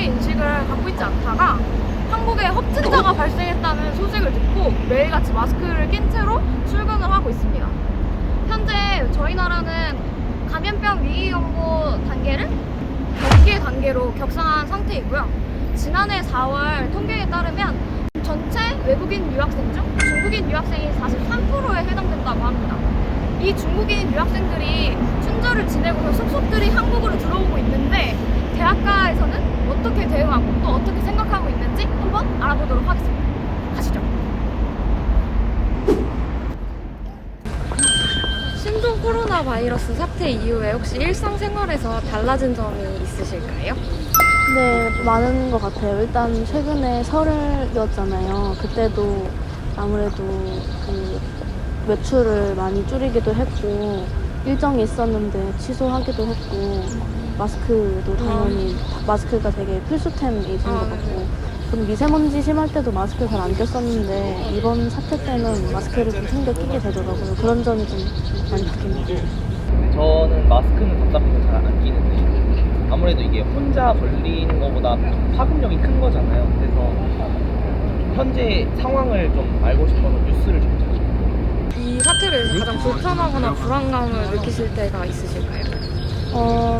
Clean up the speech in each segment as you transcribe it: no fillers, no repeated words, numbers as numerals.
인식을 갖고 있지 않다가 한국에 확진자가 발생했다는 소식을 듣고 매일같이 마스크를 낀 채로 출근을 하고 있습니다. 현재 저희 나라는 감염병 위기 경보 단계를 경계 단계로 격상한 상태이고요. 지난해 4월 통계에 따르면 전체 외국인 유학생 중 중국인 유학생이 43%에 해당된다고 합니다. 이 중국인 유학생들이 춘절을 지내고서 속속들이 한국으로 들어오고 있는데 대학가에서는 어떻게 대응하고 또 어떻게 생각하고 있는지 한번 알아보도록 하겠습니다. 가시죠. 신종 코로나 바이러스 사태 이후에 혹시 일상생활에서 달라진 점이 있으실까요? 네, 많은 것 같아요. 일단 최근에 설이었잖아요. 그때도 아무래도 그 외출을 많이 줄이기도 했고 일정이 있었는데 취소하기도 했고 마스크도 당연히 마스크가 되게 필수템이 된 것 같고 저는 미세먼지 심할 때도 마스크 잘 안 꼈었는데 이번 사태 때는 마스크를 좀 챙겨 끼게 되더라고요. 그런 점이 좀 많이 바뀐 것 같아요. 저는 마스크는 답답해서 잘 안 끼는데 아무래도 이게 혼자 걸리는 것보다 파급력이 큰 거잖아요. 그래서 현재 상황을 좀 알고 싶어서 뉴스를 좀 찾아요. 이 사태를 위해서 가장 불편하거나 불안감을 느끼실 때가 있으실까요?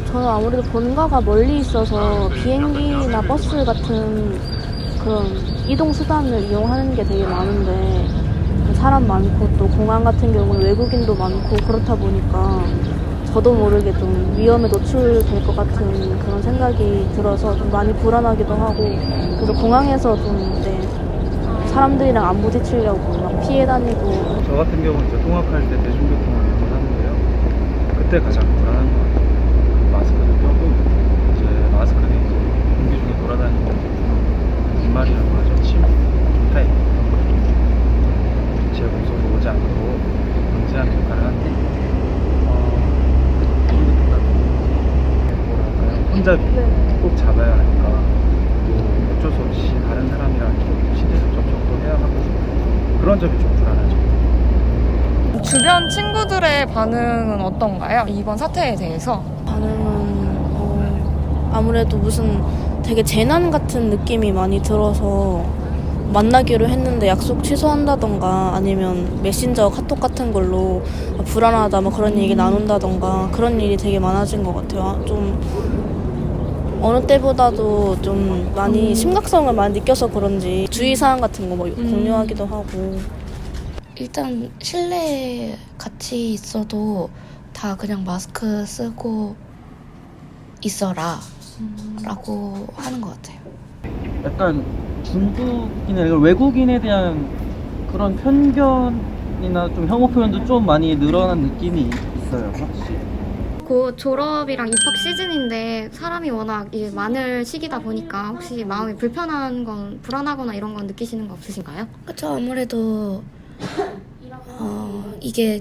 저는 아무래도 본가가 멀리 있어서 비행기나 버스 같은 그런 이동 수단을 이용하는 게 되게 많은데 사람 많고 또 공항 같은 경우는 외국인도 많고 그렇다 보니까 저도 모르게 좀 위험에 노출될 것 같은 그런 생각이 들어서 좀 많이 불안하기도 하고 그래서 공항에서 좀 이제 사람들이랑 안 부딪히려고 막 피해 다니고. 저 같은 경우는 이제 통학할 때 대중교통을 이용하는데요. 그때 가장 불안한 것 같아요. 마스크를 껴고 이제 마스크는 이제 공기 중에 돌아다니고 빈말이라고 하죠. 침, 타입 제 몸속으로 오지 않고 방지하는 역할을 하는데 뭐랄까요? 혼자 꼭 잡아야 하니까 또 어쩔 수 없이 다른 사람이랑 신체적 접촉도 해야 하고 그런 점이 좀 불안하죠. 주변 친구들의 반응은 어떤가요? 이번 사태에 대해서? 반응은 아무래도 무슨 되게 재난 같은 느낌이 많이 들어서 만나기로 했는데 약속 취소한다던가 아니면 메신저 카톡 같은 걸로 불안하다 뭐 그런 얘기 나눈다던가 그런 일이 되게 많아진 것 같아요. 좀 어느 때보다도 좀 많이 심각성을 많이 느껴서 그런지 주의사항 같은 거 뭐 공유하기도 하고. 일단 실내에 같이 있어도 다 그냥 마스크 쓰고 있어라 라고 하는 것 같아요. 약간 중국인이나 외국인에 대한 그런 편견이나 좀 혐오 표현도 좀 많이 늘어난 느낌이 있어요, 확실히. 곧 졸업이랑 입학 시즌인데 사람이 워낙 많을 시기다 보니까 혹시 마음이 불편한 건 불안하거나 이런 건 느끼시는 거 없으신가요? 그렇죠. 아무래도 이게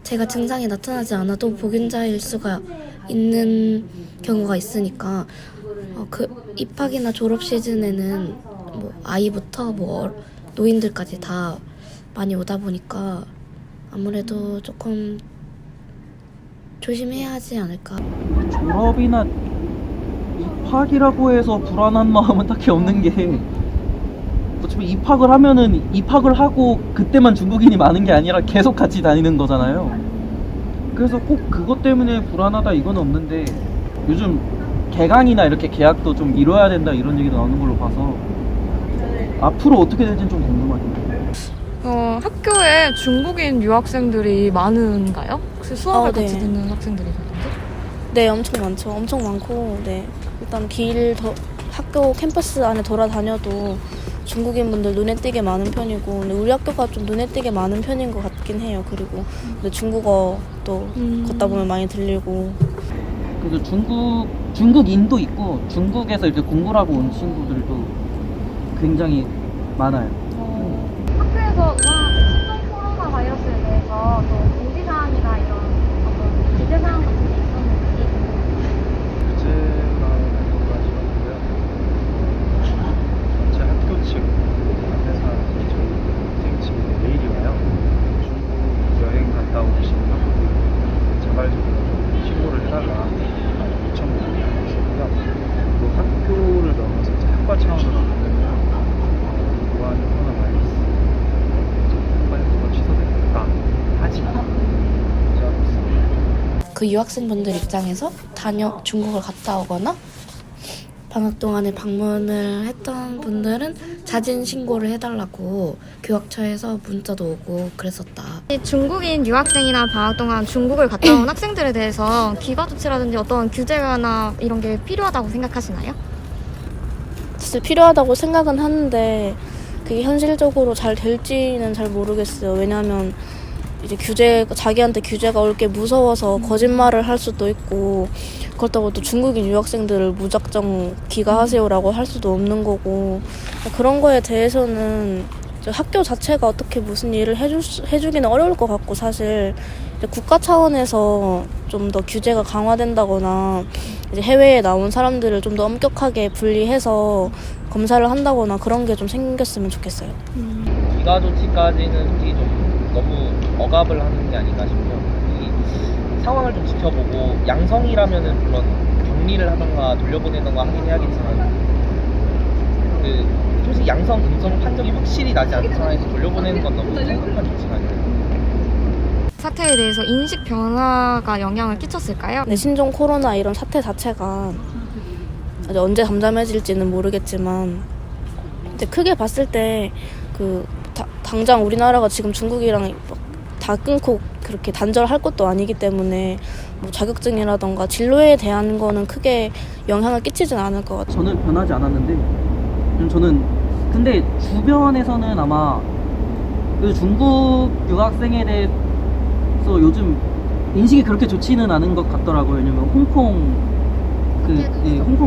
제가 증상이 나타나지 않아도 보균자일 수가 있는 경우가 있으니까 그 입학이나 졸업 시즌에는 뭐 아이부터 뭐 노인들까지 다 많이 오다 보니까 아무래도 조금 조심해야 하지 않을까. 졸업이나 입학이라고 해서 불안한 마음은 딱히 없는 게 어차피 입학을 하면은 입학을 하고 그때만 중국인이 많은 게 아니라 계속 같이 다니는 거잖아요. 그래서 꼭 그것 때문에 불안하다 이건 없는데 요즘 개강이나 이렇게 계약도 좀 미뤄야 된다 이런 얘기도 나오는 걸로 봐서 앞으로 어떻게 될지는 좀 궁금하네요. 학교에 중국인 유학생들이 많은가요? 혹시 수업을 네. 같이 듣는 학생들이 많은지? 네, 엄청 많죠. 엄청 많고, 네. 일단 학교 캠퍼스 안에 돌아다녀도 중국인 분들 눈에 띄게 많은 편이고, 근데 우리 학교가 좀 눈에 띄게 많은 편인 것 같긴 해요. 그리고 근데 중국어도 걷다 보면 많이 들리고. 그래서 중국인도 있고 중국에서 이렇게 공부를 하고 온 친구들도 굉장히 많아요. 학교에서 이번 신종 코로나 바이러스에 대해서 또 공지사항이나 이런 어떤 기대사항 같은 게 있었는지. 제가 가져왔고요. 전체 학교 측 회사 저희 생팀이 내일이 와요. 중국 여행 갔다 오신 학우들 자발적으로 좀 신고를 해달라 요청을 많이 하고 있었고요. 또 학교 그 유학생분들 입장에서 중국을 갔다 오거나 방학 동안에 방문을 했던 분들은 자진 신고를 해달라고 교학처에서 문자도 오고 그랬었다. 중국인 유학생이나 방학 동안 중국을 갔다 온 학생들에 대해서 기가 조치라든지 어떤 규제나 이런 게 필요하다고 생각하시나요? 진짜 필요하다고 생각은 하는데 그게 현실적으로 잘 될지는 잘 모르겠어요. 왜냐하면 이제 자기한테 규제가 올 게 무서워서 거짓말을 할 수도 있고, 그렇다고 또 중국인 유학생들을 무작정 귀가하세요라고 할 수도 없는 거고, 그런 거에 대해서는 학교 자체가 어떻게 무슨 일을 해주기는 어려울 것 같고, 사실 이제 국가 차원에서 좀 더 규제가 강화된다거나 이제 해외에 나온 사람들을 좀 더 엄격하게 분리해서 검사를 한다거나 그런 게 좀 생겼으면 좋겠어요. 기가 조치까지는 솔직히 좀 너무 억압을 하는 게 아닌가 싶어요. 이 상황을 좀 지켜보고 양성이라면은 물론 격리를 하던가 돌려보내던가 하긴 해야겠지만 솔직히 양성, 음성 판정이 확실히 나지 않은 상황에서 돌려보내는 건 너무 성급한 조치가 아니에요. 사태에 대해서 인식 변화가 영향을 끼쳤을까요? 근데 신종 코로나 이런 사태 자체가 언제 잠잠해질지는 모르겠지만, 근데 크게 봤을 때 당장 우리나라가 지금 중국이랑 다 끊고 그렇게 단절할 것도 아니기 때문에 뭐 자격증이라던가 진로에 대한 거는 크게 영향을 끼치진 않을 것 같아요. 저는 변하지 않았는데 근데 주변에서는 아마 그 중국 유학생에 대해서 요즘 인식이 그렇게 좋지는 않은 것 같더라고요. 왜냐면 홍콩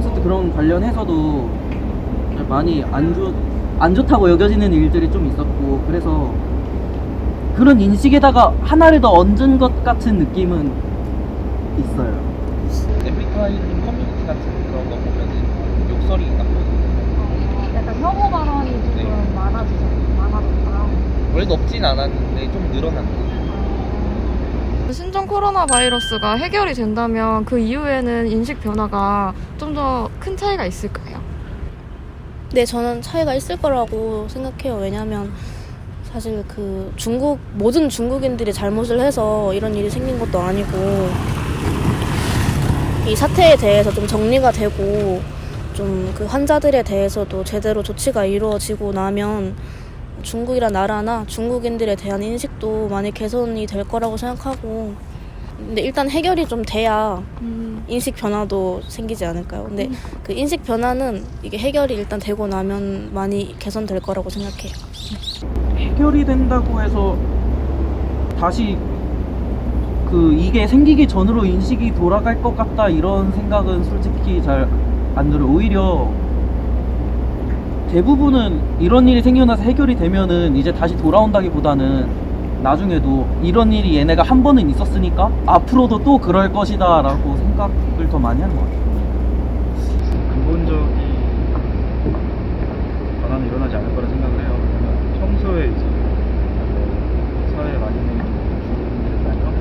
사태 그런 관련해서도 많이 안 좋다고 여겨지는 일들이 좀 있었고, 그래서 그런 인식에다가 하나를 더 얹은 것 같은 느낌은 있어요. 에프리카인 커뮤니티 같은 그런 거 보면은 욕설이 났거든요. 약간 혐오 발언이 조금 네. 많아졌다. 원래도 없진 않았는데 좀 늘어났네요. 신종 코로나 바이러스가 해결이 된다면 그 이후에는 인식 변화가 좀 더 큰 차이가 있을까요? 네, 저는 차이가 있을 거라고 생각해요. 왜냐하면 사실 모든 중국인들이 잘못을 해서 이런 일이 생긴 것도 아니고, 이 사태에 대해서 좀 정리가 되고 좀 그 환자들에 대해서도 제대로 조치가 이루어지고 나면 중국이란 나라나 중국인들에 대한 인식도 많이 개선이 될 거라고 생각하고, 근데 일단 해결이 좀 돼야 인식 변화도 생기지 않을까요? 근데 그 인식 변화는 이게 해결이 일단 되고 나면 많이 개선될 거라고 생각해요. 해결이 된다고 해서 다시 이게 생기기 전으로 인식이 돌아갈 것 같다 이런 생각은 솔직히 잘 안 들어요. 오히려 대부분은 이런 일이 생겨나서 해결이 되면은 이제 다시 돌아온다기보다는 나중에도 이런 일이 얘네가 한 번은 있었으니까 앞으로도 또 그럴 것이다 라고 생각을 더 많이 하는 것 같아요. 근본적인 변화는 일어나지 않을 거라 생각을 해요. 왜냐면 평소에 이제 사회에 많이 있는 중국인들에 대한 혐오,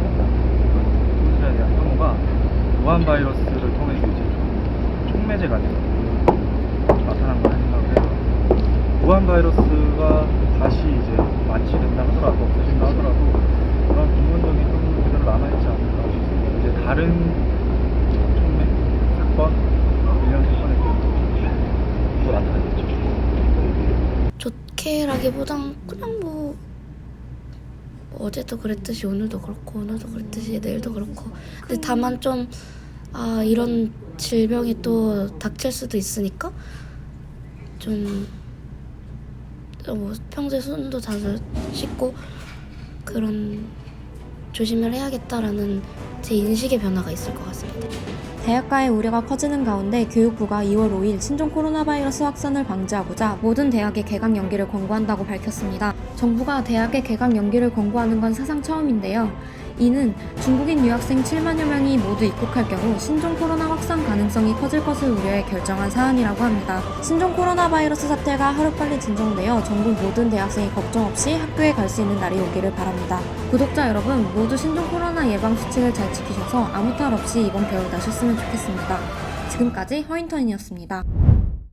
소수자에 대한 혐오가 우한 바이러스를 통해서 이제 좀 촉매제가 되고 나타난 거라 생각을 해요. 우한 바이러스가 다시 이제 완치된다 하더라도, 없어진다 하더라도 그런 근본적인 혐오는 그대로 남아있지 않을까 싶습니다. 이제 다른 촉매 사건, 이런 사건에 또 나타나겠죠. 좋게라기보단 그냥 어제도 그랬듯이 오늘도 그렇고 오늘도 그랬듯이 내일도 그렇고, 근데 다만 좀 이런 질병이 또 닥칠 수도 있으니까 좀 평소에 손도 자주 씻고 그런 조심을 해야겠다라는 제 인식의 변화가 있을 것 같습니다. 대학가의 우려가 커지는 가운데 교육부가 2월 5일 신종 코로나 바이러스 확산을 방지하고자 모든 대학의 개강 연기를 권고한다고 밝혔습니다. 정부가 대학의 개강 연기를 권고하는 건 사상 처음인데요. 이는 중국인 유학생 7만여 명이 모두 입국할 경우 신종 코로나 확산 가능성이 커질 것을 우려해 결정한 사안이라고 합니다. 신종 코로나 바이러스 사태가 하루빨리 진정되어 전국 모든 대학생이 걱정 없이 학교에 갈 수 있는 날이 오기를 바랍니다. 구독자 여러분, 모두 신종 코로나 예방 수칙을 잘 지키셔서 아무 탈 없이 이번 겨울 나셨으면 좋겠습니다. 지금까지 허인턴이었습니다.